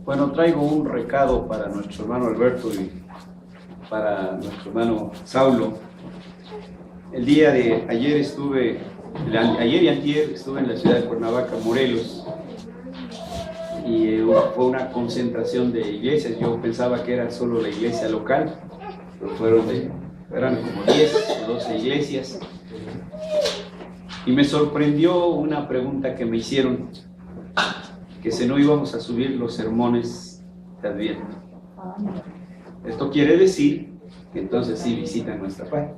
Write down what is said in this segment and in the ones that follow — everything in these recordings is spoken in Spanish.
Bueno, traigo un recado para nuestro hermano Alberto y para nuestro hermano Saulo. El día de ayer ayer y antier estuve en la ciudad de Cuernavaca, Morelos, y fue una concentración de iglesias. Yo pensaba que era solo la iglesia local, pero eran como 10 o 12 iglesias. Y me sorprendió una pregunta que me hicieron, que si no íbamos a subir los sermones de Adviento. Esto quiere decir que entonces sí visitan nuestra página.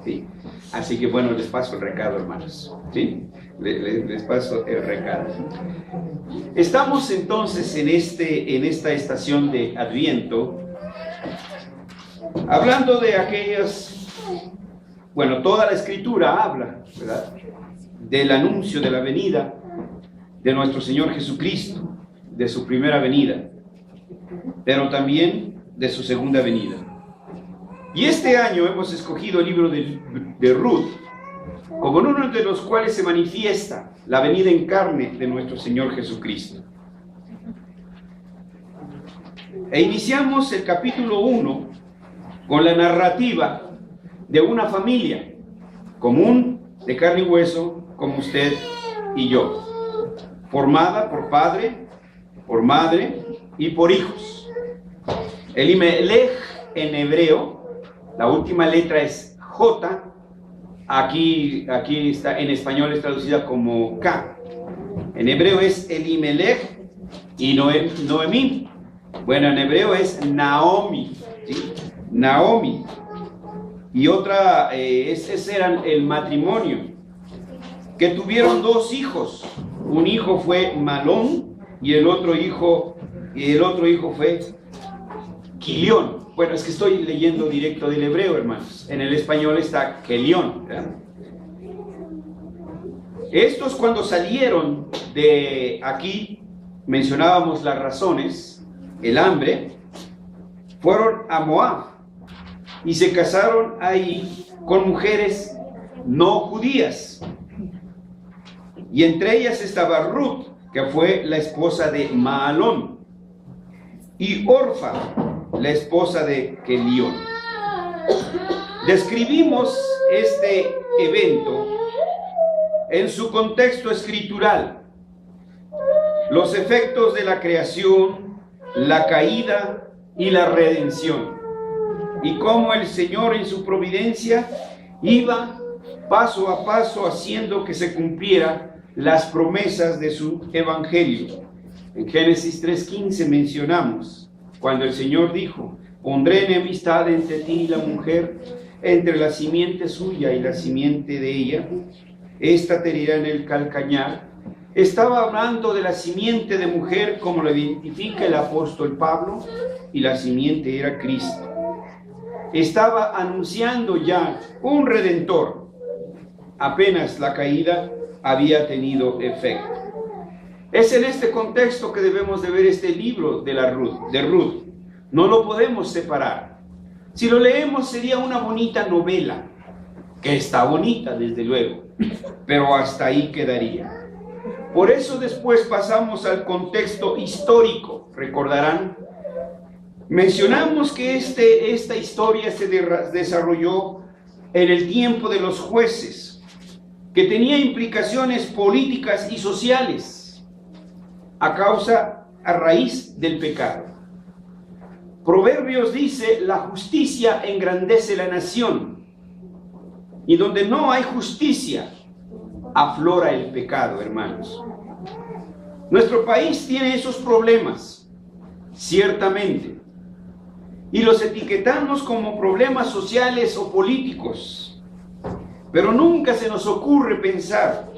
¿Sí? Así que bueno, les paso el recado, hermanos. ¿Sí? Les paso el recado. Estamos entonces en esta estación de Adviento, hablando de aquellas, bueno, toda la Escritura habla, ¿verdad?, del anuncio de la venida de nuestro Señor Jesucristo, de su primera venida, pero también de su segunda venida. Y este año hemos escogido el libro de Ruth como uno de los cuales se manifiesta la venida en carne de nuestro Señor Jesucristo. E iniciamos el capítulo 1 con la narrativa de una familia común, de carne y hueso, como usted y yo, formada por padre, por madre y por hijos. Elimelech en hebreo, la última letra es J, aquí está, en español es traducida como K. En hebreo es Elimelech y Noemí. Bueno, en hebreo es Naomi, ¿sí? Naomi. Y otra, ese era el matrimonio, que tuvieron 2 hijos. Un hijo fue Malón y el otro hijo fue Quilión. Bueno, es que estoy leyendo directo del hebreo, hermanos. En el español está Quelión, ¿verdad? Estos, cuando salieron de aquí, mencionábamos las razones, el hambre, fueron a Moab y se casaron ahí con mujeres no judías. Y entre ellas estaba Ruth, que fue la esposa de Maalón, y Orfa, la esposa de Quelión. Describimos este evento en su contexto escritural, los efectos de la creación, la caída y la redención, y cómo el Señor en su providencia iba paso a paso haciendo que se cumpliera las promesas de su evangelio. En Génesis 3:15 mencionamos cuando el Señor dijo: pondré enemistad entre ti y la mujer, entre la simiente suya y la simiente de ella, esta te herirá en el calcañar. Estaba hablando de la simiente de mujer, como lo identifica el apóstol Pablo, y la simiente era Cristo. Estaba anunciando ya un redentor. Apenas la caída había tenido efecto. Es en este contexto que debemos de ver este libro de Ruth. No lo podemos separar. Si lo leemos sería una bonita novela, que está bonita desde luego, pero hasta ahí quedaría. Por eso después pasamos al contexto histórico. Recordarán, mencionamos que esta historia se desarrolló en el tiempo de los jueces, que tenía implicaciones políticas y sociales a raíz del pecado. Proverbios dice: la justicia engrandece la nación, y donde no hay justicia, aflora el pecado, hermanos. Nuestro país tiene esos problemas, ciertamente, y los etiquetamos como problemas sociales o políticos. Pero nunca se nos ocurre pensar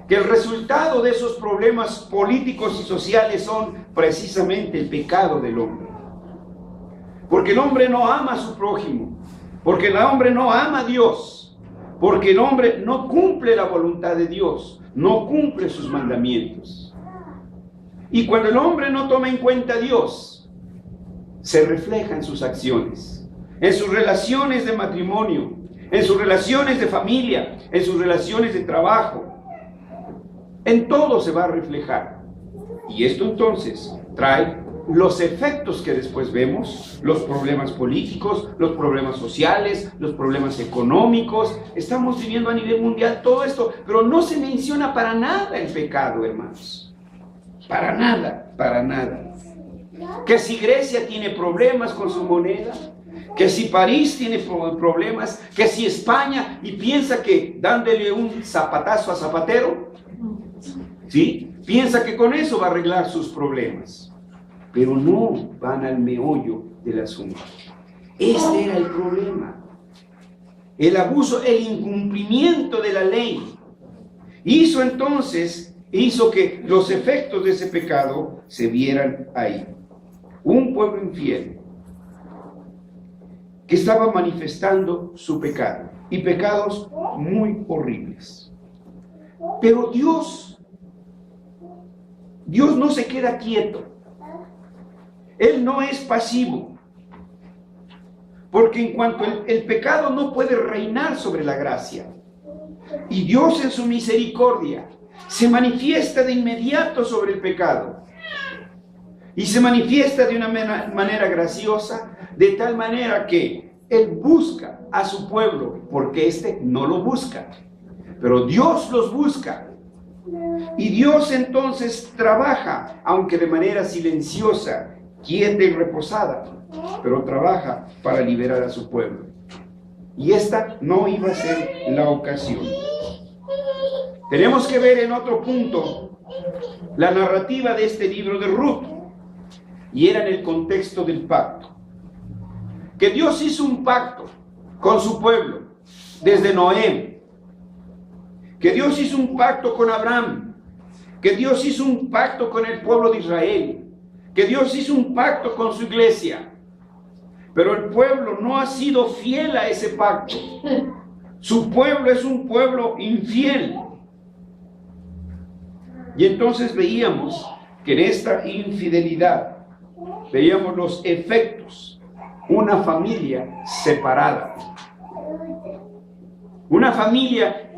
que el resultado de esos problemas políticos y sociales son precisamente el pecado del hombre. Porque el hombre no ama a su prójimo, porque el hombre no ama a Dios, porque el hombre no cumple la voluntad de Dios, no cumple sus mandamientos. Y cuando el hombre no toma en cuenta a Dios, se refleja en sus acciones, en sus relaciones de matrimonio, en sus relaciones de familia, en sus relaciones de trabajo, En todo se va a reflejar. Y esto entonces trae los efectos que después vemos, los problemas políticos, los problemas sociales, los problemas económicos. Estamos viviendo a nivel mundial todo esto, pero no se menciona para nada el pecado, hermanos. Para nada, para nada. Que si Grecia tiene problemas con su moneda, que si París tiene problemas, que si España, y piensa que dándole un zapatazo a Zapatero, ¿sí?, piensa que con eso va a arreglar sus problemas, pero no van al meollo del asunto. Este era el problema, el abuso, el incumplimiento de la ley. Hizo que los efectos de ese pecado se vieran ahí. Un pueblo infiel que estaba manifestando su pecado, y pecados muy horribles. Pero Dios no se queda quieto. Él no es pasivo. Porque en cuanto el pecado no puede reinar sobre la gracia, y Dios en su misericordia se manifiesta de inmediato sobre el pecado, y se manifiesta de una manera graciosa, de tal manera que Él busca a su pueblo, porque éste no lo busca, pero Dios los busca. Y Dios entonces trabaja, aunque de manera silenciosa, quieta y reposada, pero trabaja para liberar a su pueblo. Y esta no iba a ser la ocasión. Tenemos que ver en otro punto la narrativa de este libro de Ruth, y era en el contexto del pacto. Que Dios hizo un pacto con su pueblo desde Noé, que Dios hizo un pacto con Abraham, que Dios hizo un pacto con el pueblo de Israel, que Dios hizo un pacto con su iglesia, pero el pueblo no ha sido fiel a ese pacto. Su pueblo es un pueblo infiel. Y entonces veíamos que en esta infidelidad veíamos los efectos. Una familia separada, una familia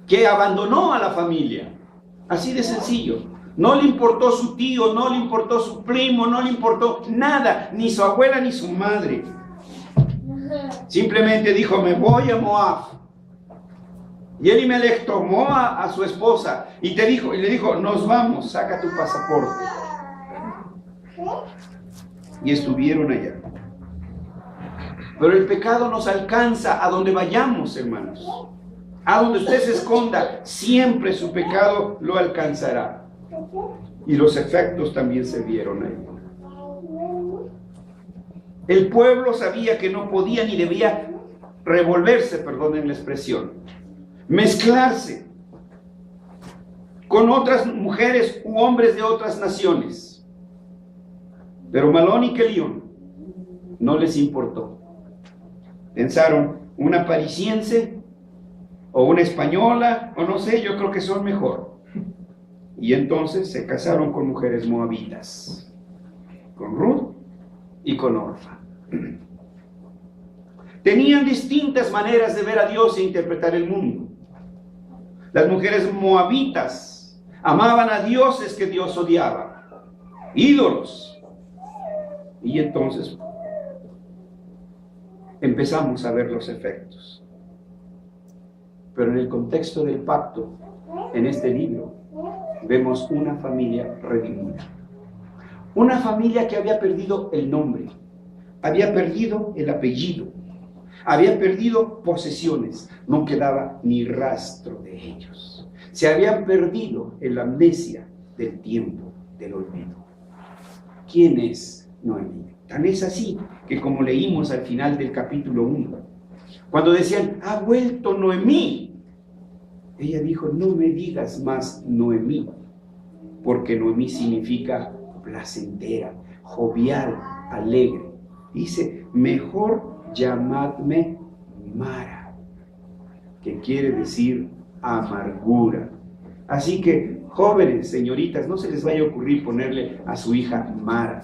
que abandonó a la familia, así de sencillo. No le importó su tío, no le importó su primo, no le importó nada, ni su abuela ni su madre. Simplemente dijo: me voy a Moab. Y Elimelech tomó a su esposa y le dijo: nos vamos, saca tu pasaporte. Y estuvieron allá. Pero el pecado nos alcanza a donde vayamos, hermanos. A donde usted se esconda, siempre su pecado lo alcanzará. Y los efectos también se vieron ahí. El pueblo sabía que no podía ni debía revolverse, perdonen la expresión, mezclarse con otras mujeres u hombres de otras naciones. Pero Malón y Kelión no les importó. Pensaron: una parisiense o una española, o no sé, yo creo que son mejor. Y entonces se casaron con mujeres moabitas, con Ruth y con Orfa. Tenían distintas maneras de ver a Dios e interpretar el mundo. Las mujeres moabitas amaban a dioses que Dios odiaba, ídolos. Y entonces empezamos a ver los efectos. Pero en el contexto del pacto, en este libro, vemos una familia redimida. Una familia que había perdido el nombre, había perdido el apellido, había perdido posesiones, no quedaba ni rastro de ellos. Se habían perdido en la amnesia del tiempo, del olvido. ¿Quién es Noemí? Tan es así que, como leímos al final del capítulo 1, cuando decían: ha vuelto Noemí, ella dijo: no me digas más Noemí, porque Noemí significa placentera, jovial, alegre. Dice: mejor llamadme Mara, que quiere decir amargura. Así que, jóvenes, señoritas, no se les vaya a ocurrir ponerle a su hija Mara,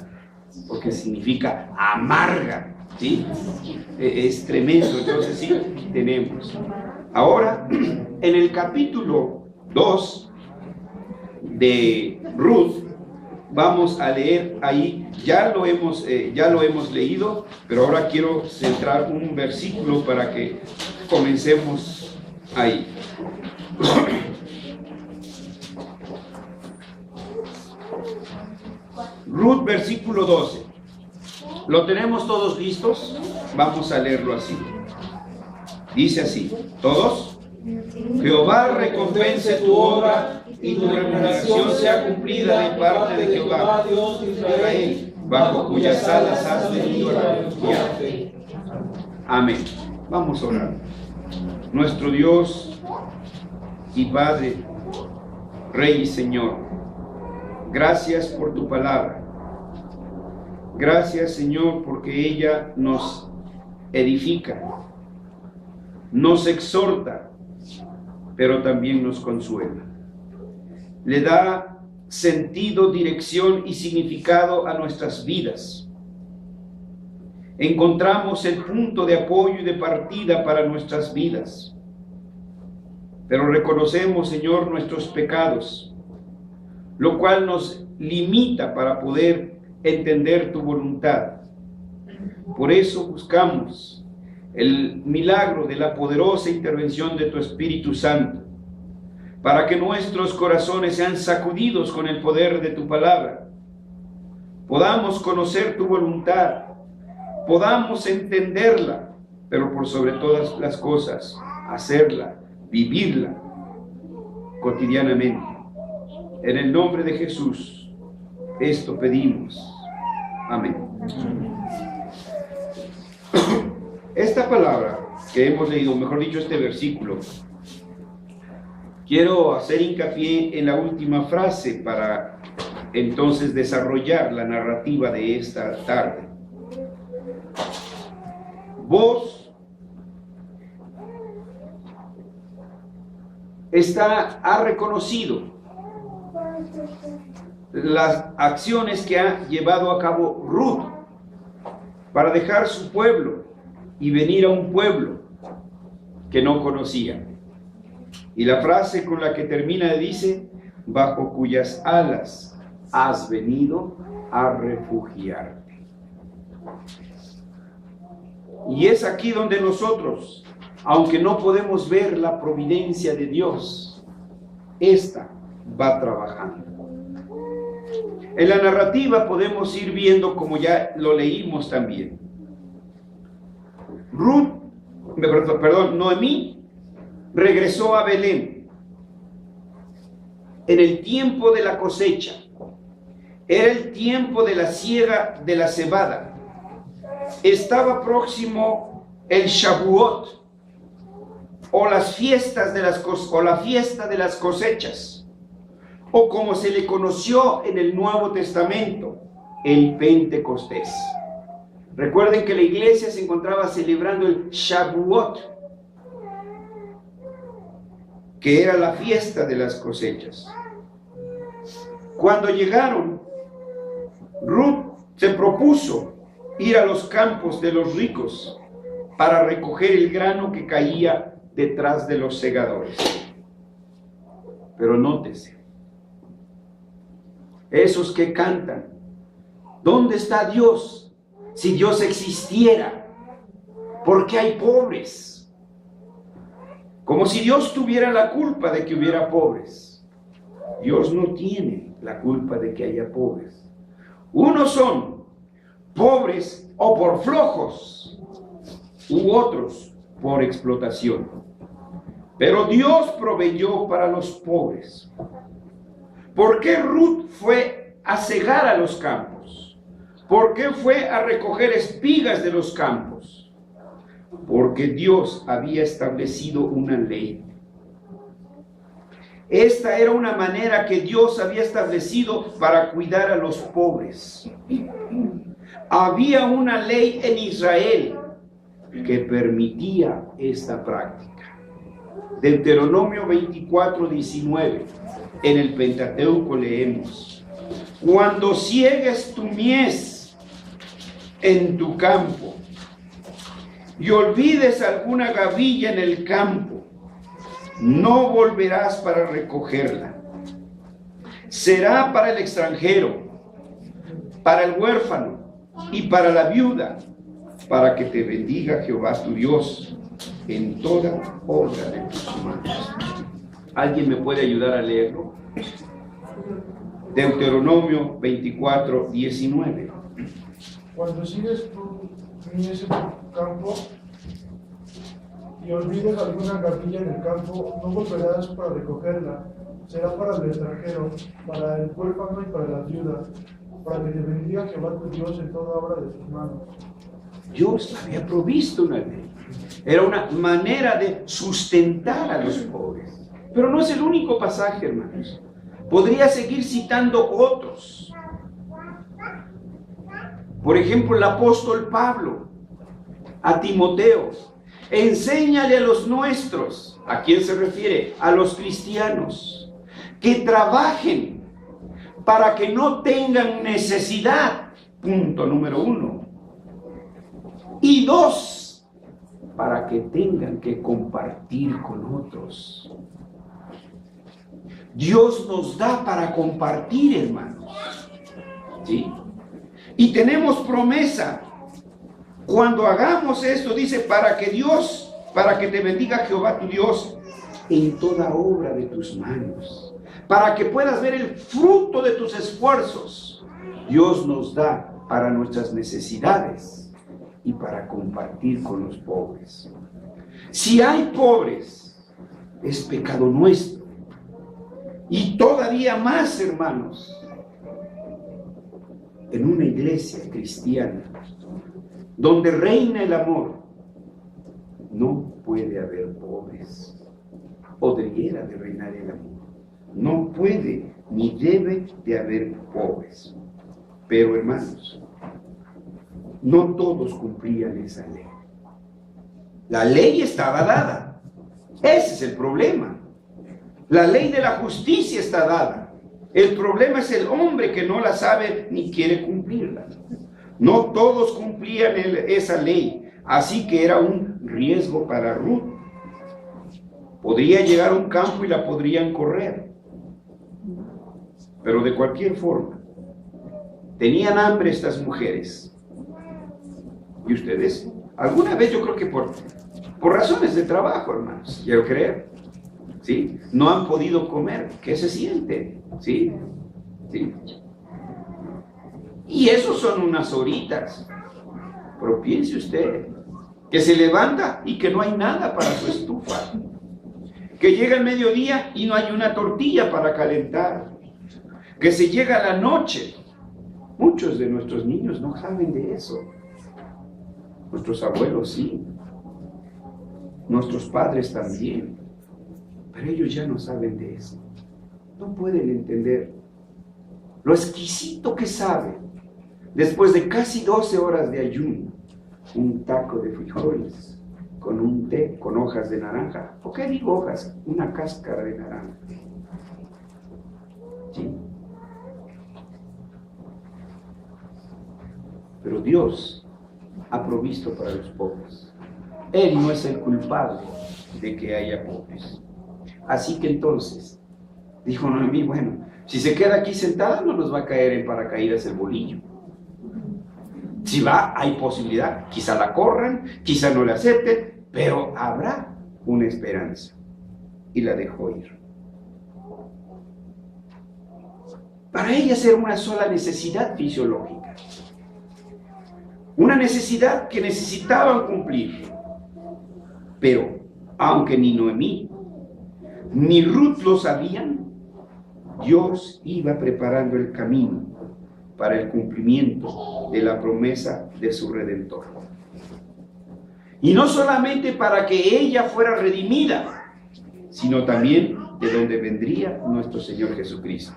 porque significa amarga, ¿sí? Es tremendo. Entonces sí, tenemos. Ahora, en el capítulo 2, de Ruth, vamos a leer ahí, ya lo hemos leído, pero ahora quiero centrar un versículo para que comencemos ahí. Ruth, versículo 12. ¿Lo tenemos todos listos? Vamos a leerlo así. Dice así, ¿todos? Jehová recompense tu obra y tu remuneración sea cumplida de parte de Jehová, Dios de Israel, bajo cuyas alas has venido a refugiarte. Amén. Vamos a orar. Nuestro Dios y Padre, Rey y Señor, gracias por tu palabra. Gracias, Señor, porque ella nos edifica, nos exhorta, pero también nos consuela. Le da sentido, dirección y significado a nuestras vidas. Encontramos el punto de apoyo y de partida para nuestras vidas. Pero reconocemos, Señor, nuestros pecados, lo cual nos limita para poder entender tu voluntad. Por eso buscamos el milagro de la poderosa intervención de tu Espíritu Santo, para que nuestros corazones sean sacudidos con el poder de tu palabra, podamos conocer tu voluntad, podamos entenderla, pero por sobre todas las cosas, hacerla, vivirla cotidianamente. En el nombre de Jesús, esto pedimos. Amén. Esta palabra que hemos leído, mejor dicho, este versículo, quiero hacer hincapié en la última frase para entonces desarrollar la narrativa de esta tarde. Vos ha reconocido las acciones que ha llevado a cabo Ruth para dejar su pueblo y venir a un pueblo que no conocía. Y la frase con la que termina dice, bajo cuyas alas has venido a refugiarte. Y es aquí donde nosotros, aunque no podemos ver la providencia de Dios, esta va trabajando. En la narrativa podemos ir viendo, como ya lo leímos también, Noemí regresó a Belén en el tiempo de la cosecha. Era el tiempo de la siega de la cebada. Estaba próximo el Shavuot, o las fiestas de la fiesta de las cosechas, o como se le conoció en el Nuevo Testamento, el Pentecostés. Recuerden que la iglesia se encontraba celebrando el Shavuot, que era la fiesta de las cosechas. Cuando llegaron, Ruth se propuso ir a los campos de los ricos para recoger el grano que caía detrás de los segadores. Pero nótese, esos que cantan, ¿dónde está Dios? Si Dios existiera, ¿por qué hay pobres? Como si Dios tuviera la culpa de que hubiera pobres. Dios no tiene la culpa de que haya pobres. Unos son pobres o por flojos, u otros por explotación. Pero Dios proveyó para los pobres. ¿Por qué Ruth fue a cegar a los campos? ¿Por qué fue a recoger espigas de los campos? Porque Dios había establecido una ley. Esta era una manera que Dios había establecido para cuidar a los pobres. Había una ley en Israel que permitía esta práctica. Deuteronomio 24:19, en el Pentateuco leemos: cuando ciegues tu mies en tu campo y olvides alguna gavilla en el campo, no volverás para recogerla. será para el extranjero, para el huérfano y para la viuda, para que te bendiga Jehová tu Dios en toda obra de tus manos. ¿Alguien me puede ayudar a leerlo? Deuteronomio 24, 19. Cuando sigues tu mies en tu campo y olvides alguna gavilla en el campo, no volverás para recogerla. Será para el extranjero, para el huérfano y para la viuda, para que te bendiga Jehová tu Dios en toda obra de tus manos. Dios había provisto una ley. Era una manera de sustentar a los pobres. Pero no es el único pasaje, hermanos. Podría seguir citando otros. Por ejemplo, el apóstol Pablo a Timoteo: enséñale a los nuestros. ¿A quién se refiere? A los cristianos. Que trabajen para que no tengan necesidad. Punto número 1. Y 2, para que tengan que compartir con otros. Dios nos da para compartir, hermanos. ¿Sí? Y tenemos promesa. Cuando hagamos esto, dice, para que te bendiga Jehová tu Dios en toda obra de tus manos. Para que puedas ver el fruto de tus esfuerzos. Dios nos da para nuestras necesidades y para compartir con los pobres. Si hay pobres, es pecado nuestro. Y todavía más, hermanos, en una iglesia cristiana, donde reina el amor, no puede haber pobres. O debiera de reinar el amor. No puede ni debe de haber pobres. Pero, hermanos, no todos cumplían esa ley. La ley estaba dada. Ese es el problema. La ley de la justicia está dada. El problema es el hombre que no la sabe ni quiere cumplirla. No todos cumplían esa ley, así que era un riesgo para Ruth. Podría llegar a un campo y la podrían correr. Pero de cualquier forma, tenían hambre estas mujeres. Y ustedes, alguna vez yo creo que por razones de trabajo, hermanos, quiero creer, ¿sí? No han podido comer. ¿Qué se siente? ¿Sí? ¿Sí? Y eso son unas horitas. Pero piense usted, que se levanta y que no hay nada para su estufa. Que llega el mediodía y no hay una tortilla para calentar. Que se llega la noche. Muchos de nuestros niños no saben de eso. Nuestros abuelos sí. Nuestros padres también. Pero ellos ya no saben de eso. No pueden entender lo exquisito que sabe, después de casi 12 horas de ayuno, un taco de frijoles con un té con hojas de naranja. ¿Por qué digo hojas? Una cáscara de naranja. ¿Sí? Pero Dios ha provisto para los pobres. Él no es el culpable de que haya pobres. Así que entonces, dijo Noemí, bueno, si se queda aquí sentada no nos va a caer en paracaídas el bolillo. Si va, hay posibilidad. Quizá la corran, quizá no la acepten, pero habrá una esperanza. Y la dejó ir. Para ellas era una sola necesidad fisiológica. Una necesidad que necesitaban cumplir. Pero, aunque ni Noemí ni Ruth lo sabían, Dios iba preparando el camino para el cumplimiento de la promesa de su Redentor. Y no solamente para que ella fuera redimida, sino también de donde vendría nuestro Señor Jesucristo.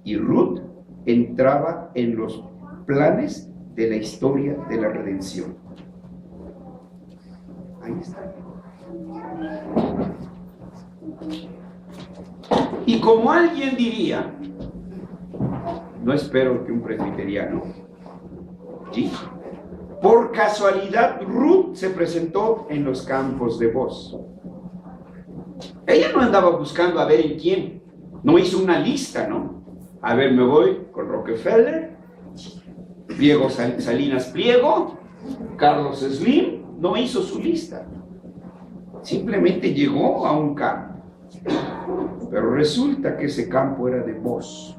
Y Ruth entraba en los planes de la historia de la redención. Ahí está. Y como alguien diría, no espero que un presbiteriano, ¿sí? Por casualidad Ruth se presentó en los campos de Booz. Ella no andaba buscando a ver en quién, No hizo una lista, ¿no? A ver, me voy con Rockefeller, Pliego Salinas Pliego, Carlos Slim. No hizo su lista. Simplemente llegó a un campo. Pero resulta que ese campo era de Booz.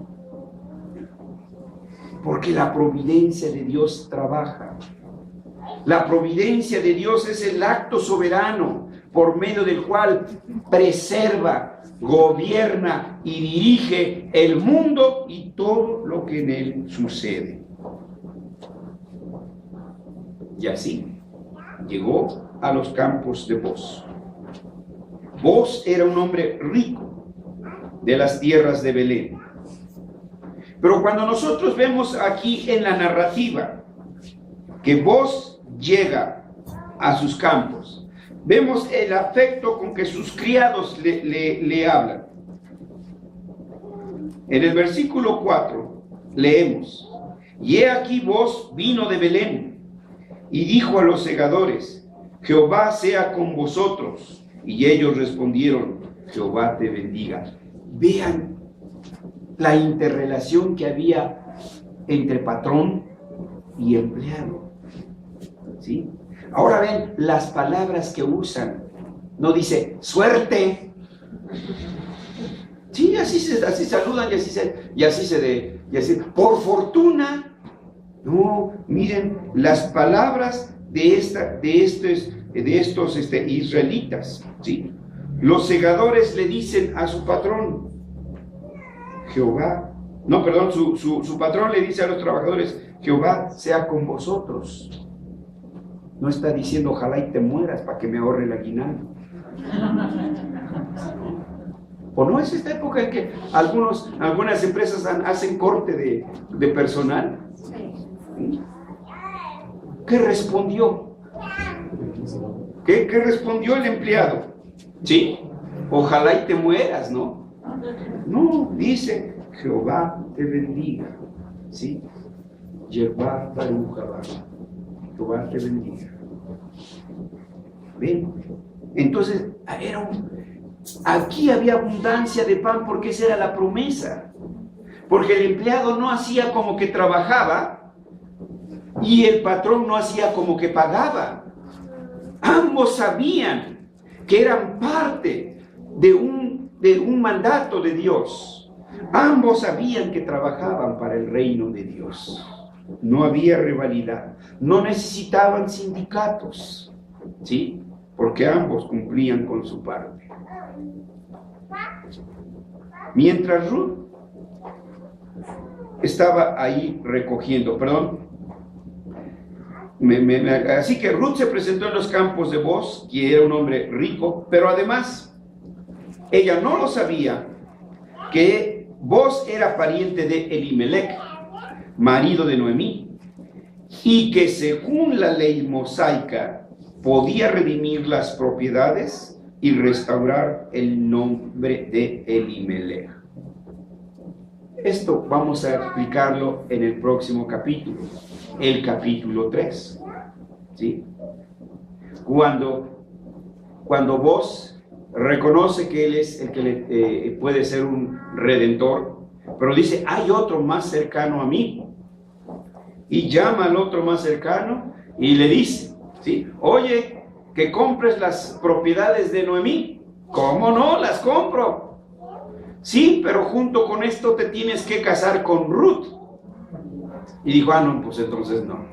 Porque la providencia de Dios trabaja. La providencia de Dios es el acto soberano por medio del cual preserva, gobierna y dirige el mundo y todo lo que en él sucede. Y así llegó a los campos de Booz. Booz era un hombre rico de las tierras de Belén. Pero cuando nosotros vemos aquí en la narrativa que Booz llega a sus campos, vemos el afecto con que sus criados le hablan. En el versículo 4 leemos: y he aquí Booz vino de Belén y dijo a los segadores: Jehová sea con vosotros. Y ellos respondieron: Jehová te bendiga. Vean la interrelación que había entre patrón y empleado. ¿Sí? Ahora ven las palabras que usan. No dice suerte. Sí, así saludan y así por fortuna. No, miren las palabras de estos israelitas. ¿Sí? Los segadores le dicen a su patrón, su patrón le dice a los trabajadores: Jehová sea con vosotros. No está diciendo ojalá y te mueras para que me ahorre el aguinaldo. ¿O no es esta época en que algunas empresas hacen corte de personal? ¿Sí? ¿Qué respondió? ¿Qué respondió el empleado? ¿Sí? Ojalá y te mueras, ¿no? No, dice: Jehová te bendiga. ¿Sí? Jehová te bendiga. ¿Ven? Entonces, aquí había abundancia de pan porque esa era la promesa. Porque el empleado no hacía como que trabajaba y el patrón no hacía como que pagaba. Ambos sabían que eran parte de un mandato de Dios. Ambos sabían que trabajaban para el reino de Dios. No había rivalidad. No necesitaban sindicatos. ¿Sí? Porque ambos cumplían con su parte. Mientras Ruth estaba ahí recogiendo, así que Ruth se presentó en los campos de Booz, que era un hombre rico, pero además ella no lo sabía, que Booz era pariente de Elimelech, marido de Noemí, y que según la ley mosaica podía redimir las propiedades y restaurar el nombre de Elimelech. Esto vamos a explicarlo en el próximo capítulo, el capítulo 3. ¿Sí? Cuando Booz reconoce que él es el que puede ser un redentor, pero dice: hay otro más cercano a mí. Y llama al otro más cercano y le dice: ¿sí? Oye, que compres las propiedades de Noemí. ¿Cómo no? Las compro. Sí, pero junto con esto te tienes que casar con Ruth. Y dijo: no, pues entonces no.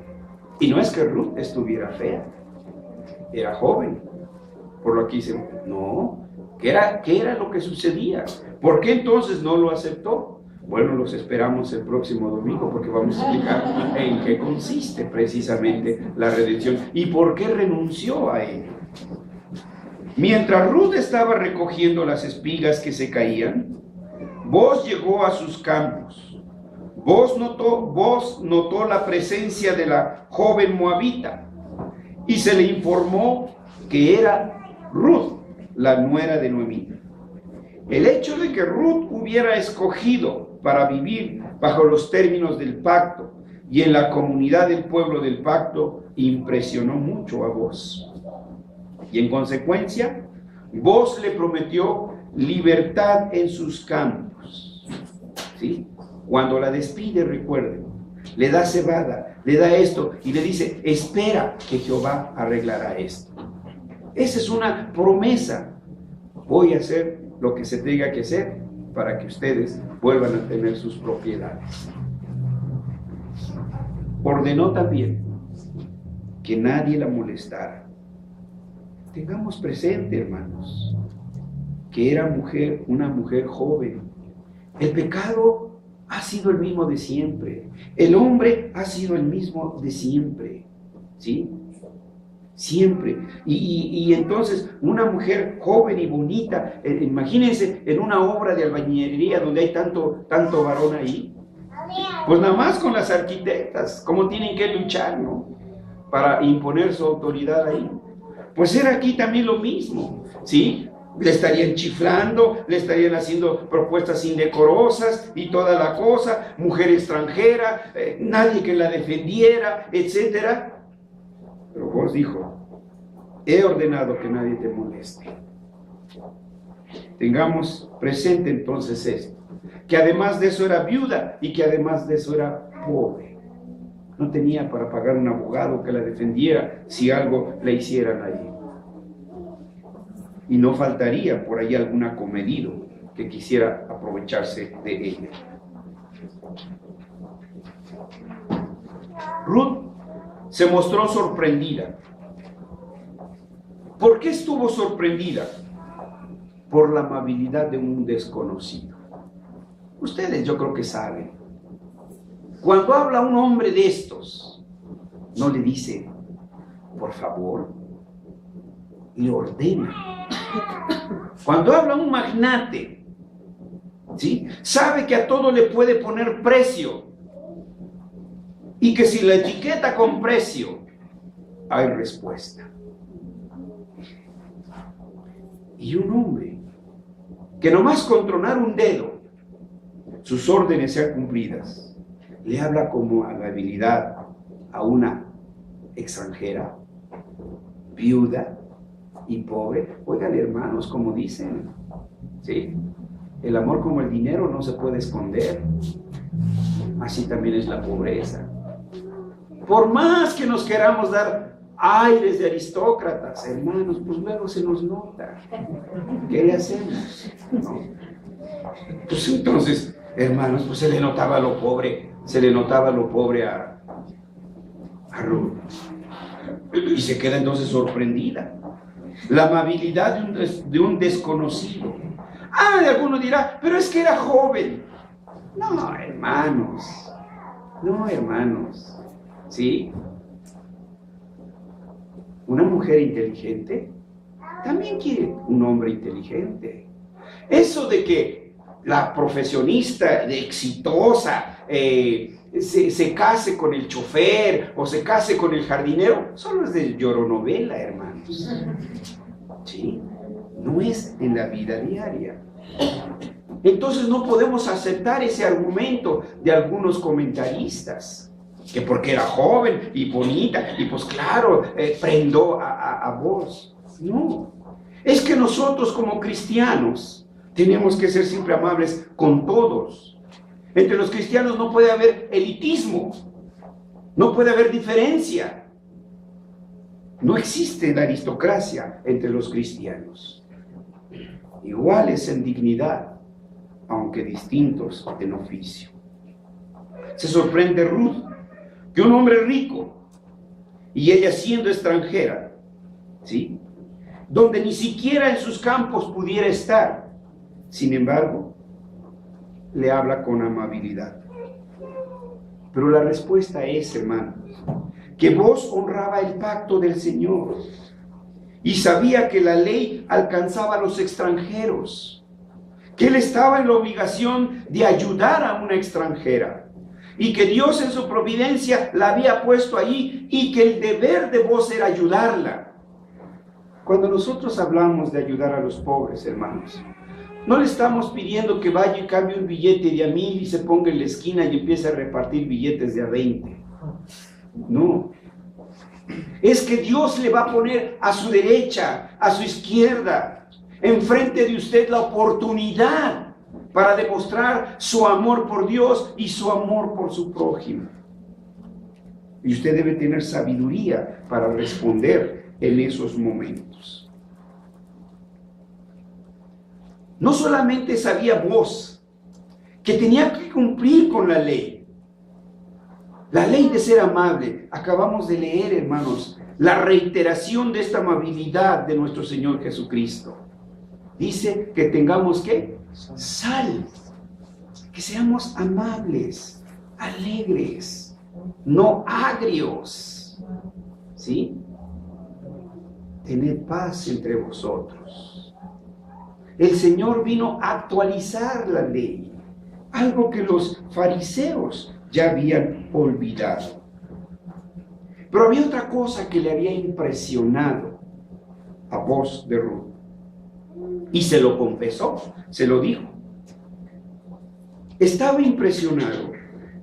Y no es que Ruth estuviera fea, era joven. Por lo que dice, no, ¿qué era lo que sucedía? ¿Por qué entonces no lo aceptó? Bueno, los esperamos el próximo domingo porque vamos a explicar en qué consiste precisamente la redención y por qué renunció a él. Mientras Ruth estaba recogiendo las espigas que se caían, Booz llegó a sus campos. Booz notó la presencia de la joven moabita y se le informó que era Ruth, la nuera de Noemí. El hecho de que Ruth hubiera escogido para vivir bajo los términos del pacto y en la comunidad del pueblo del pacto impresionó mucho a Booz. Y en consecuencia, Booz le prometió libertad en sus campos. ¿Sí? Cuando la despide, recuerden, le da cebada, le da esto y le dice, espera que Jehová arreglará esto. Esa es una promesa. Voy a hacer lo que se tenga que hacer para que ustedes vuelvan a tener sus propiedades. Ordenó también que nadie la molestara. Tengamos presente, hermanos, que era una mujer joven. El pecado ha sido el mismo de siempre. El hombre ha sido el mismo de siempre. ¿Sí? Siempre. Y entonces una mujer joven y bonita, imagínense en una obra de albañilería donde hay tanto varón ahí, pues nada más con las arquitectas, cómo tienen que luchar, ¿no? Para imponer su autoridad ahí. Pues era aquí también lo mismo, ¿sí? Le estarían chiflando, le estarían haciendo propuestas indecorosas y toda la cosa, mujer extranjera, nadie que la defendiera, etcétera. Pero vos dijo, he ordenado que nadie te moleste. Tengamos presente entonces esto, que además de eso era viuda y que además de eso era pobre. No tenía para pagar un abogado que la defendiera si algo le hicieran ahí. Y no faltaría por ahí algún acomedido que quisiera aprovecharse de ella. Ruth se mostró sorprendida. ¿Por qué estuvo sorprendida? Por la amabilidad de un desconocido. Ustedes yo creo que saben. Cuando habla un hombre de estos, no le dice, por favor, le ordena. Cuando habla un magnate, ¿sí? Sabe que a todo le puede poner precio y que si la etiqueta con precio, hay respuesta. Y un hombre que nomás con tronar un dedo, sus órdenes sean cumplidas, le habla como amabilidad a una extranjera, viuda y pobre. Oigan, hermanos, como dicen, ¿sí? El amor como el dinero no se puede esconder. Así también es la pobreza. Por más que nos queramos dar aires de aristócratas, hermanos, pues luego se nos nota. ¿Qué le hacemos? ¿No? Pues entonces, hermanos, pues se le notaba lo pobre a Ruth. Y se queda entonces sorprendida. La amabilidad de un desconocido. De alguno dirá, pero es que era joven. No, hermanos. ¿Sí? Una mujer inteligente también quiere un hombre inteligente. Eso de que la profesionista exitosa se case con el chofer o se case con el jardinero, solo es de lloronovela, hermanos. ¿Sí? No es en la vida diaria. Entonces no podemos aceptar ese argumento de algunos comentaristas, que porque era joven y bonita, y pues claro, prendó a vos. No, es que nosotros como cristianos tenemos que ser siempre amables con todos. Entre los cristianos no puede haber elitismo, no puede haber diferencia. No existe la aristocracia entre los cristianos. Iguales en dignidad, aunque distintos en oficio. Se sorprende Ruth que un hombre rico, y ella siendo extranjera, ¿sí?, donde ni siquiera en sus campos pudiera estar, sin embargo, le habla con amabilidad. Pero la respuesta es, hermanos, que vos honraba el pacto del Señor y sabía que la ley alcanzaba a los extranjeros, que él estaba en la obligación de ayudar a una extranjera y que Dios en su providencia la había puesto allí y que el deber de vos era ayudarla. Cuando nosotros hablamos de ayudar a los pobres, hermanos, no le estamos pidiendo que vaya y cambie un billete de a 1,000 y se ponga en la esquina y empiece a repartir billetes de a 20. No. Es que Dios le va a poner a su derecha, a su izquierda, enfrente de usted la oportunidad para demostrar su amor por Dios y su amor por su prójimo. Y usted debe tener sabiduría para responder en esos momentos. No solamente sabía vos que tenía que cumplir con la ley de ser amable. Acabamos de leer, hermanos, la reiteración de esta amabilidad de nuestro Señor Jesucristo. Dice que tengamos, ¿qué? Sal. Que seamos amables, alegres, no agrios. ¿Sí? Tened paz entre vosotros. El Señor vino a actualizar la ley, algo que los fariseos ya habían olvidado. Pero había otra cosa que le había impresionado a voz de Ruth. Y se lo confesó, se lo dijo. Estaba impresionado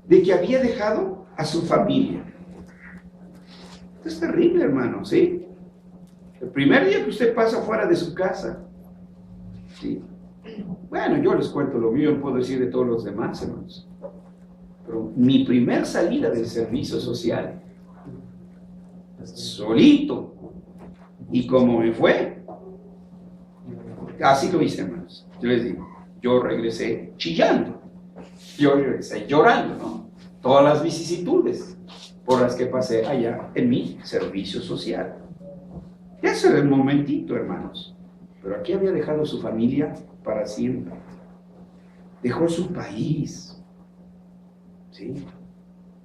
de que había dejado a su familia. Esto es terrible, hermano, ¿sí? El primer día que usted pasa fuera de su casa, ¿sí? Bueno, yo les cuento lo mío, no puedo decir de todos los demás, hermanos. Pero mi primer salida del servicio social, solito, y como me fue, así lo hice, hermanos. Yo les digo, yo regresé chillando, yo regresé llorando, ¿no? Todas las vicisitudes por las que pasé allá en mi servicio social. Ese era el momentito, hermanos. Pero aquí había dejado su familia para siempre. Dejó su país. ¿Sí?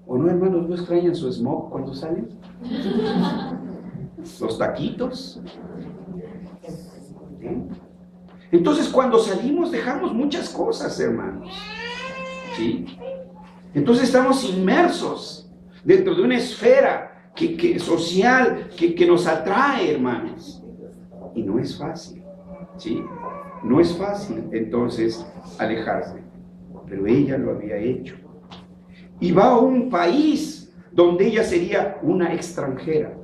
¿O no, hermanos? ¿No extrañan su smog cuando salen? Los taquitos. ¿Sí? Entonces, cuando salimos, dejamos muchas cosas, hermanos. ¿Sí? Entonces, estamos inmersos dentro de una esfera social que nos atrae, hermanos. Y no es fácil. ¿Sí? No es fácil, entonces, alejarse. Pero ella lo había hecho. Y va a un país donde ella sería una extranjera.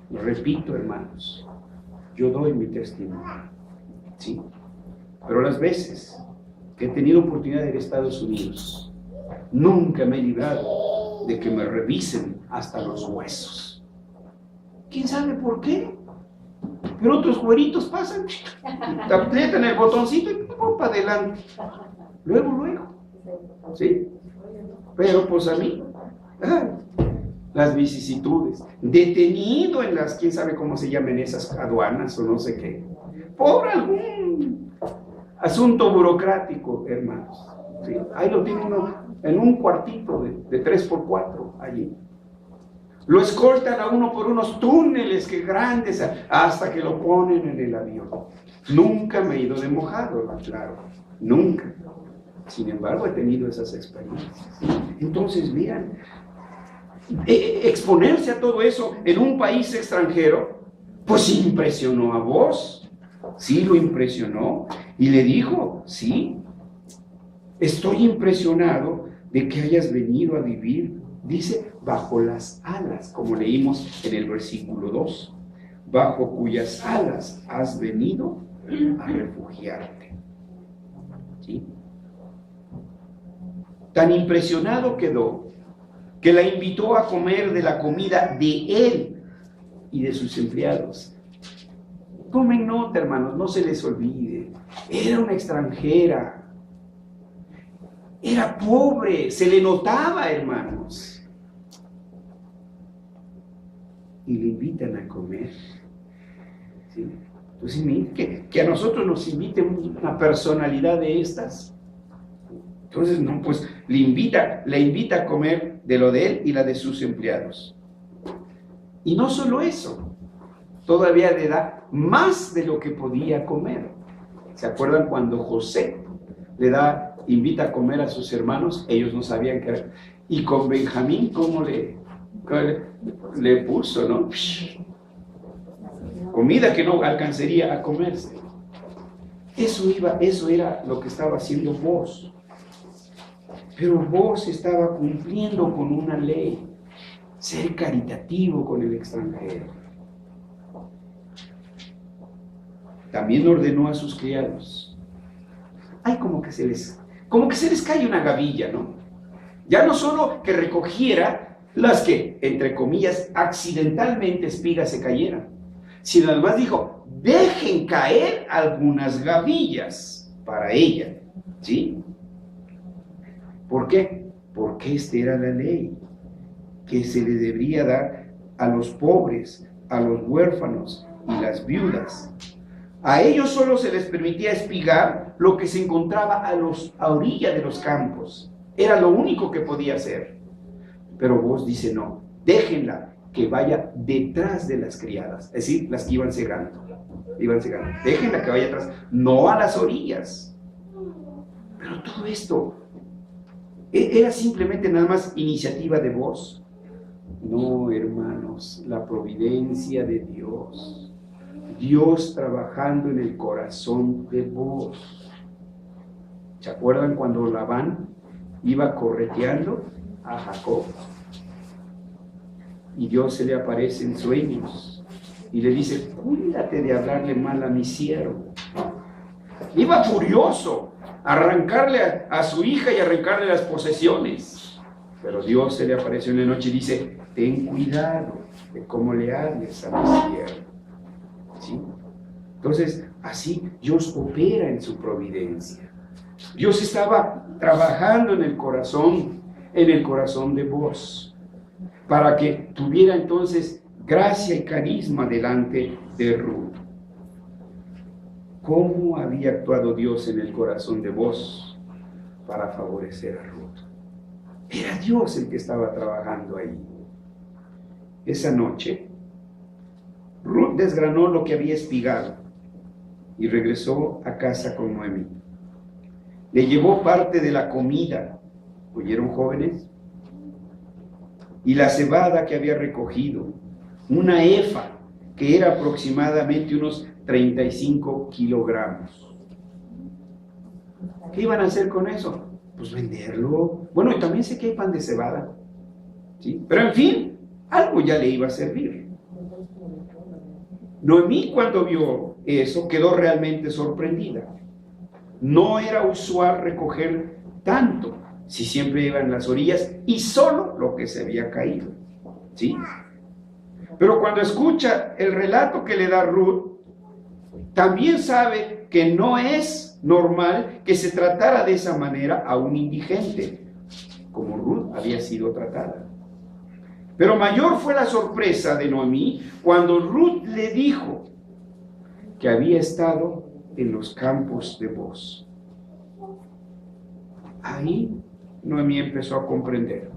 Lo repito, hermanos, yo doy mi testimonio, ¿sí? Pero las veces que he tenido oportunidad de ir a Estados Unidos, nunca me he librado de que me revisen hasta los huesos. ¿Quién sabe por qué? Pero otros güeritos pasan, te aprietan el botoncito y ¡pum! Para adelante. Luego, ¿sí? Pero pues a mí, las vicisitudes, detenido en las, quién sabe cómo se llaman esas aduanas o no sé qué, por algún asunto burocrático, hermanos. ¿Sí? Ahí lo tiene uno en un cuartito de 3x4 allí. Lo escoltan a uno por unos túneles que grandes hasta que lo ponen en el avión. Nunca me he ido de mojado, claro, nunca. Sin embargo, he tenido esas experiencias. Entonces, vean, exponerse a todo eso en un país extranjero, pues impresionó a vos. Sí, lo impresionó. Y le dijo, sí, estoy impresionado de que hayas venido a vivir, dice, bajo las alas, como leímos en el versículo 2, bajo cuyas alas has venido a refugiarte. ¿Sí? Tan impresionado quedó que la invitó a comer de la comida de él y de sus empleados. Tomen nota, hermanos, no se les olvide. Era una extranjera. Era pobre, se le notaba, hermanos. Y le invitan a comer. ¿Sí? Entonces, miren, que a nosotros nos invite una personalidad de estas. Entonces, no, pues le invita a comer de lo de él y la de sus empleados. Y no solo eso, todavía le da más de lo que podía comer. ¿Se acuerdan cuando José invita a comer a sus hermanos? Ellos no sabían qué era. Y con Benjamín, ¿cómo le puso, no? Comida que no alcanzaría a comerse. Eso era lo que estaba haciendo vos. Pero vos estaba cumpliendo con una ley, ser caritativo con el extranjero. también ordenó a sus criados. Ay, como que se les cae una gavilla, ¿no? Ya no solo que recogiera las que, entre comillas, accidentalmente espigas se cayeran, sino además dijo, dejen caer algunas gavillas para ella, ¿sí? ¿Por qué? Porque esta era la ley que se le debería dar a los pobres, a los huérfanos y las viudas. A ellos solo se les permitía espigar lo que se encontraba a orilla de los campos. Era lo único que podía hacer. Pero vos dice no, déjenla que vaya detrás de las criadas, es decir, las que iban cegando. Déjenla que vaya atrás, no a las orillas. Pero todo esto era simplemente nada más iniciativa de vos. No, hermanos, la providencia de Dios. Dios trabajando en el corazón de vos. ¿Se acuerdan cuando Labán iba correteando a Jacob? Y Dios se le aparece en sueños y le dice, cuídate de hablarle mal a mi siervo. Iba furioso a arrancarle a su hija y arrancarle las posesiones. Pero Dios se le apareció en la noche y dice, ten cuidado de cómo le hables a mi siervo. ¿Sí? Entonces, así Dios opera en su providencia. Dios estaba trabajando en el corazón de vos, para que tuviera entonces gracia y carisma delante de Ruth. ¿Cómo había actuado Dios en el corazón de vos para favorecer a Ruth? Era Dios el que estaba trabajando ahí. Esa noche, Ruth desgranó lo que había espigado y regresó a casa con Noemí. Le llevó parte de la comida, ¿oyeron, jóvenes? Y la cebada que había recogido, una efa, que era aproximadamente unos 35 kilogramos. ¿Qué iban a hacer con eso? Pues venderlo. Bueno, y también sé que hay pan de cebada, ¿sí? Pero en fin, algo ya le iba a servir. Noemí, cuando vio eso, quedó realmente sorprendida. No era usual recoger tanto, si siempre iba en las orillas y solo lo que se había caído, ¿sí? Pero cuando escucha el relato que le da Ruth, también sabe que no es normal que se tratara de esa manera a un indigente, como Ruth había sido tratada. Pero mayor fue la sorpresa de Noemí cuando Ruth le dijo que había estado en los campos de Booz. Ahí Noemí empezó a comprender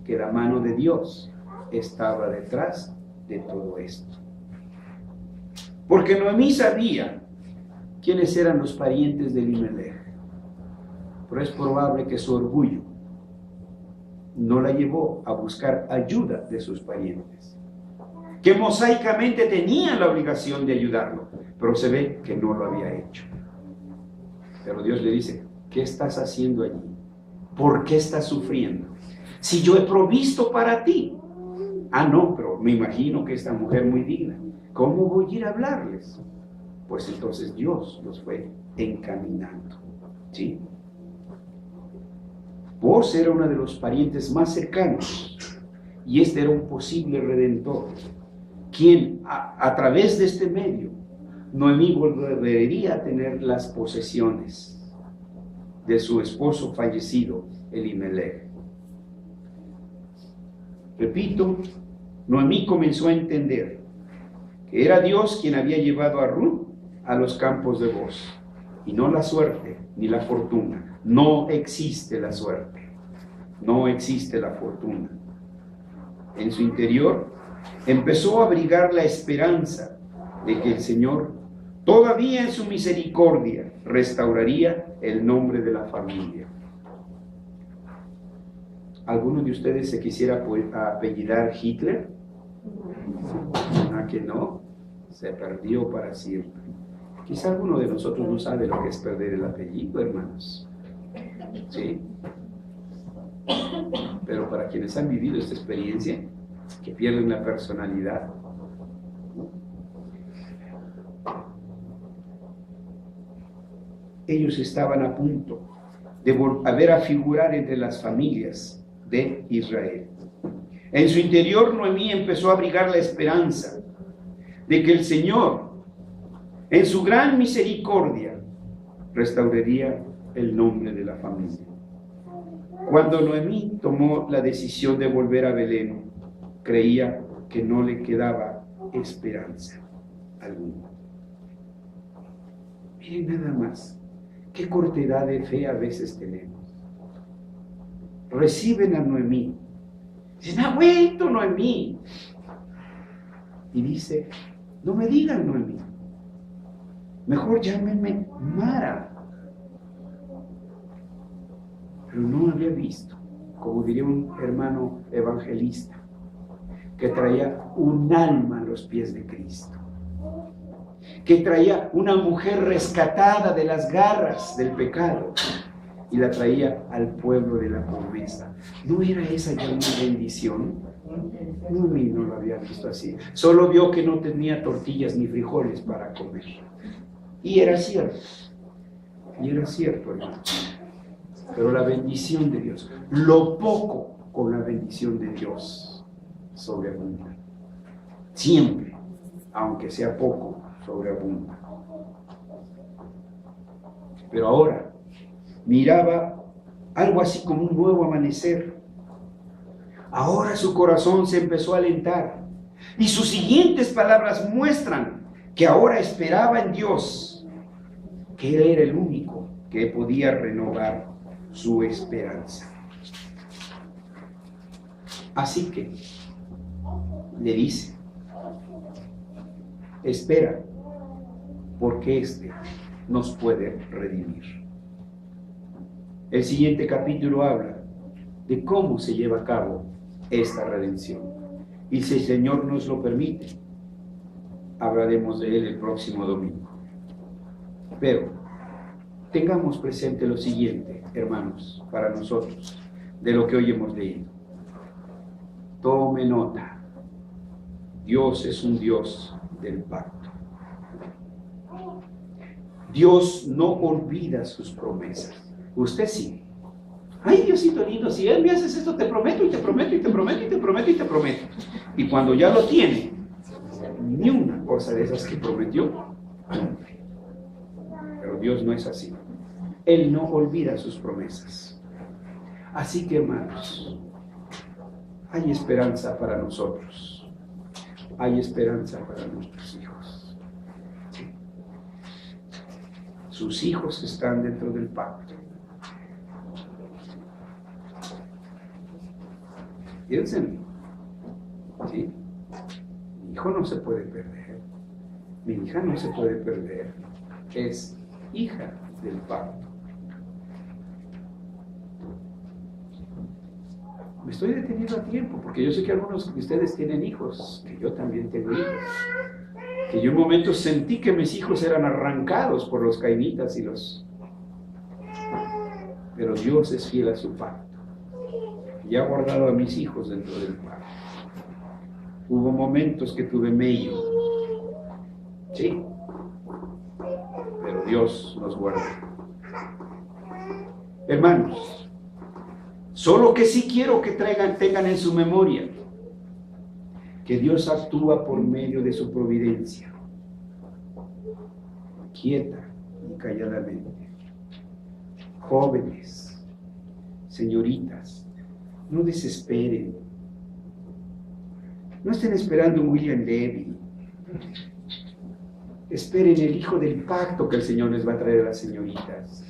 que la mano de Dios estaba detrás de todo esto. Porque Noemí sabía quiénes eran los parientes de Elimelech, pero es probable que su orgullo no la llevó a buscar ayuda de sus parientes, que mosaicamente tenían la obligación de ayudarlo, pero se ve que no lo había hecho. Pero Dios le dice, ¿qué estás haciendo allí? ¿Por qué estás sufriendo? Si yo he provisto para ti. Ah, no, pero me imagino que esta mujer muy digna, ¿cómo voy a ir a hablarles? Pues entonces Dios los fue encaminando, ¿sí? Vos era uno de los parientes más cercanos y este era un posible redentor, quien a través de este medio, Noemí volvería a tener las posesiones de su esposo fallecido, Elimelech. Repito, Noemí comenzó a entender que era Dios quien había llevado a Ruth a los campos de Booz, y no la suerte ni la fortuna. No existe la suerte, no existe la fortuna. En su interior empezó a abrigar la esperanza de que el Señor, todavía en su misericordia, restauraría el nombre de la familia. ¿Alguno de ustedes se quisiera apellidar Hitler? ¿A que no? Se perdió para siempre. Quizá alguno de nosotros no sabe lo que es perder el apellido, hermanos. ¿Sí? Pero para quienes han vivido esta experiencia, que pierden la personalidad. ellos estaban a punto de volver a figurar entre las familias de Israel. En su interior, Noemí empezó a abrigar la esperanza de que el Señor, en su gran misericordia, restauraría el nombre de la familia. Cuando Noemí tomó la decisión de volver a Belén, creía que no le quedaba esperanza alguna. Miren nada más, qué cortedad de fe a veces tenemos. Reciben a Noemí, dicen, ha vuelto Noemí. Y dice, no me digan Noemí, mejor llámenme Mara. Pero no había visto, como diría un hermano evangelista, que traía un alma a los pies de Cristo, que traía una mujer rescatada de las garras del pecado y la traía al pueblo de la promesa. ¿No era esa ya una bendición? No lo había visto así. Solo vio que no tenía tortillas ni frijoles para comer. Y era cierto, hermano. Pero la bendición de Dios, lo poco con la bendición de Dios sobreabunda. Siempre, aunque sea poco, sobreabunda. Pero ahora miraba algo así como un nuevo amanecer. Ahora su corazón se empezó a alentar y sus siguientes palabras muestran que ahora esperaba en Dios, que Él era el único que podía renovar su esperanza. Así que le dice, espera, porque este nos puede redimir. El siguiente capítulo habla de cómo se lleva a cabo esta redención. Y si el Señor nos lo permite, hablaremos de él el próximo domingo. Pero tengamos presente lo siguiente, hermanos, para nosotros, de lo que hoy hemos leído. Tome nota. Dios es un Dios del pacto. Dios no olvida sus promesas. Usted sí. Ay, Diosito lindo, si Él me haces esto, te prometo, y te prometo, y te prometo, y te prometo, y te prometo. Y cuando ya lo tiene, ni una cosa de esas que prometió, cumple. Pero Dios no es así. Él no olvida sus promesas. Así que, hermanos, hay esperanza para nosotros. Hay esperanza para nuestros hijos. Sus hijos están dentro del pacto. Piensen, ¿sí? Mi hijo no se puede perder. Mi hija no se puede perder. Es hija del pacto. Me estoy deteniendo a tiempo, porque yo sé que algunos de ustedes tienen hijos, que yo también tengo hijos, que yo en un momento sentí que mis hijos eran arrancados por los cainitas y los... Pero Dios es fiel a su pacto y ha guardado a mis hijos dentro del pacto. Hubo momentos que tuve medio, sí, pero Dios nos guarda. Hermanos, solo que sí quiero que tengan en su memoria que Dios actúa por medio de su providencia, quieta y calladamente. Jóvenes, señoritas, no desesperen. No estén esperando un William Levy. Esperen el hijo del pacto que el Señor les va a traer a las señoritas.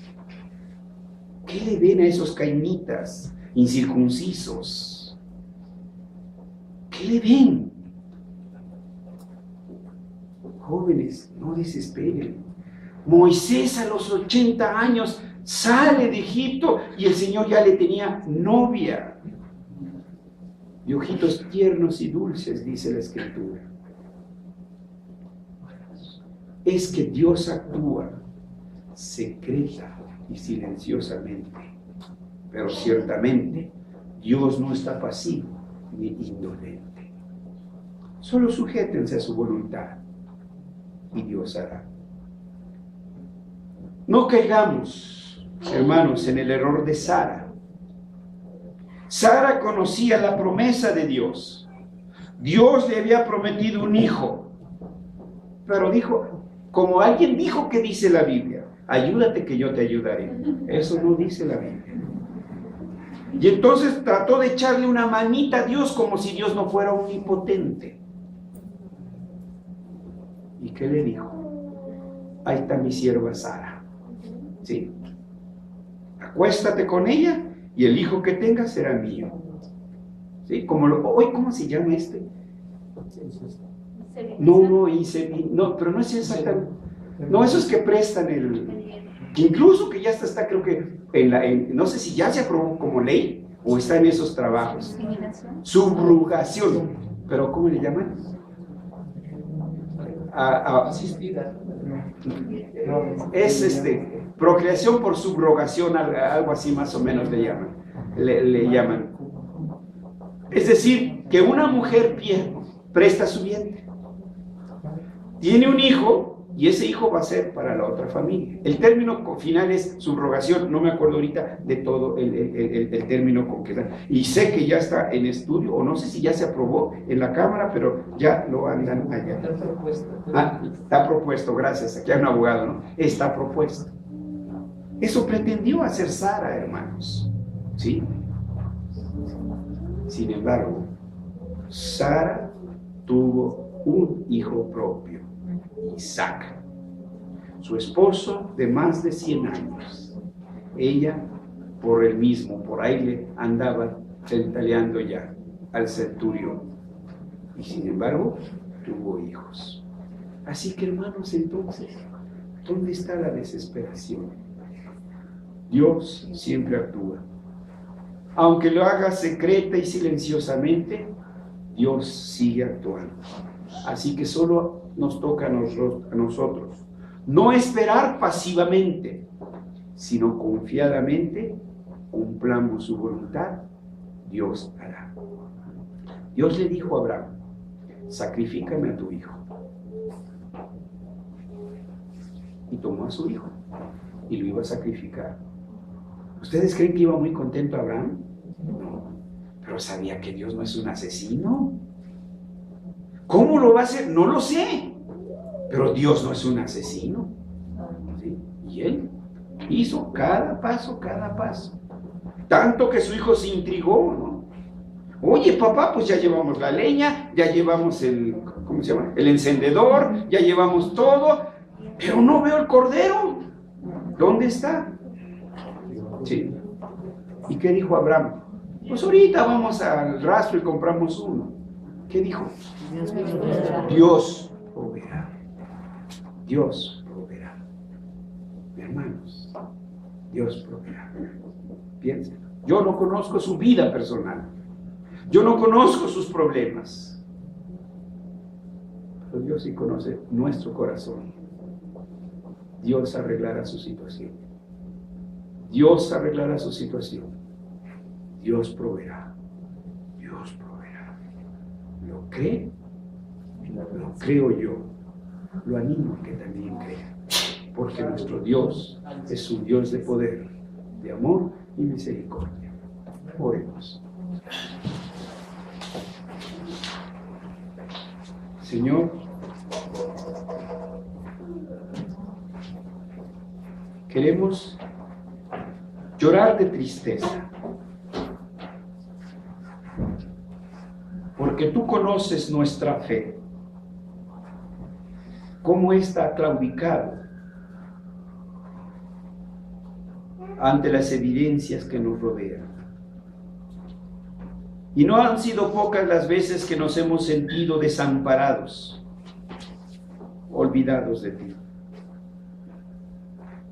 ¿Qué le ven a esos cainitas incircuncisos? ¿Qué le ven? Jóvenes, no desesperen. Moisés a los 80 años sale de Egipto y el Señor ya le tenía novia. De ojitos tiernos y dulces, dice la Escritura. Es que Dios actúa secreta y silenciosamente, pero ciertamente Dios no está pasivo ni indolente. Solo sujétense a su voluntad y Dios hará. No caigamos, hermanos, en el error de Sara. Sara conocía la promesa de Dios. Dios le había prometido un hijo, pero dijo, como alguien dijo que dice la Biblia, ayúdate que yo te ayudaré. Eso no dice la Biblia. Y entonces trató de echarle una manita a Dios como si Dios no fuera omnipotente. ¿Y qué le dijo? Ahí está mi sierva Sara. Sí. Acuéstate con ella y el hijo que tengas será mío. ¿Sí? Hoy, ¿cómo se llama este? No, pero no es exactamente. No, esos que prestan que incluso que ya está creo que no sé si ya se aprobó como ley o está en esos trabajos. Subrogación. ¿Pero cómo le llaman? Asistida. Es procreación por subrogación, algo así más o menos le llaman. Es decir, que una mujer presta su vientre, tiene un hijo y ese hijo va a ser para la otra familia. El término final es subrogación, no me acuerdo ahorita de todo el término con que da. Y sé que ya está en estudio, o no sé si ya se aprobó en la Cámara, pero ya lo andan allá. Está propuesto, gracias, aquí hay un abogado, ¿no? Está propuesto. Eso pretendió hacer Sara, hermanos, ¿sí? Sin embargo, Sara tuvo un hijo propio, Isaac, su esposo de más de 100 años. Ella, por ahí le andaba tentaleando ya al centurión. Y sin embargo, tuvo hijos. Así que, hermanos, entonces, ¿dónde está la desesperación? Dios siempre actúa. Aunque lo haga secreta y silenciosamente, Dios sigue actuando. Así que solo nos toca a nosotros no esperar pasivamente, sino confiadamente cumplamos su voluntad. Dios hará. Dios le dijo a Abraham: sacrifícame a tu hijo. Y tomó a su hijo y lo iba a sacrificar. ¿Ustedes creen que iba muy contento Abraham? No, pero sabía que Dios no es un asesino. ¿Cómo lo va a hacer? No lo sé, pero Dios no es un asesino. ¿Sí? Y él hizo cada paso, tanto que su hijo se intrigó, ¿no? Oye, papá, pues ya llevamos la leña, ya llevamos ¿cómo se llama? El encendedor, ya llevamos todo, pero no veo el cordero. ¿Dónde está? Sí. ¿Y qué dijo Abraham? Pues ahorita vamos al rastro y compramos uno. ¿Qué dijo? Dios proveerá. Dios proveerá. Hermanos, Dios proveerá. Piensen. Yo no conozco su vida personal. Yo no conozco sus problemas. Pero Dios sí conoce nuestro corazón. Dios arreglará su situación. Dios arreglará su situación. Dios proveerá. Dios proveerá. ¿Lo cree? Lo creo yo. Lo animo a que también crea. Porque nuestro Dios es un Dios de poder, de amor y misericordia. Oremos. Señor, queremos llorar de tristeza, porque tú conoces nuestra fe, cómo está ha claudicado ante las evidencias que nos rodean. Y no han sido pocas las veces que nos hemos sentido desamparados, olvidados de ti.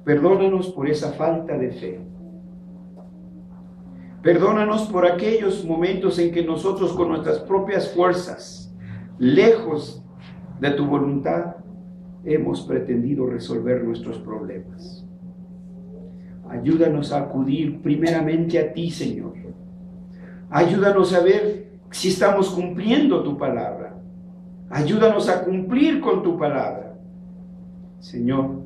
Perdónanos por esa falta de fe. Perdónanos por aquellos momentos en que nosotros con nuestras propias fuerzas, lejos de tu voluntad, hemos pretendido resolver nuestros problemas. Ayúdanos a acudir primeramente a ti, Señor. Ayúdanos a ver si estamos cumpliendo tu palabra. Ayúdanos a cumplir con tu palabra. Señor,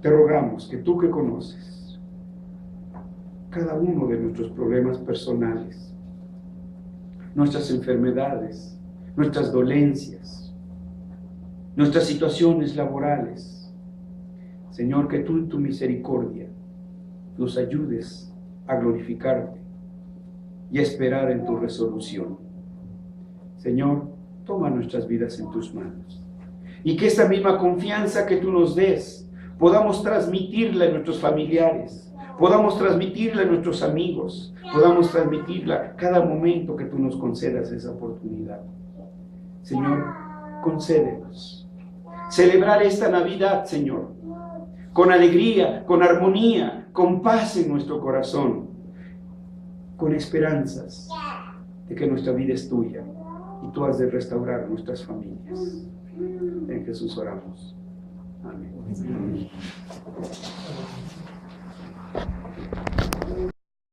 te rogamos que tú que conoces cada uno de nuestros problemas personales, nuestras enfermedades, nuestras dolencias, nuestras situaciones laborales, Señor, que tú en tu misericordia nos ayudes a glorificarte y a esperar en tu resolución. Señor, toma nuestras vidas en tus manos y que esta misma confianza que tú nos des podamos transmitirla a nuestros familiares, podamos transmitirla a nuestros amigos, podamos transmitirla cada momento que tú nos concedas esa oportunidad. Señor, concédenos celebrar esta Navidad, Señor, con alegría, con armonía, con paz en nuestro corazón, con esperanzas de que nuestra vida es tuya y tú has de restaurar nuestras familias. En Jesús oramos. Amén.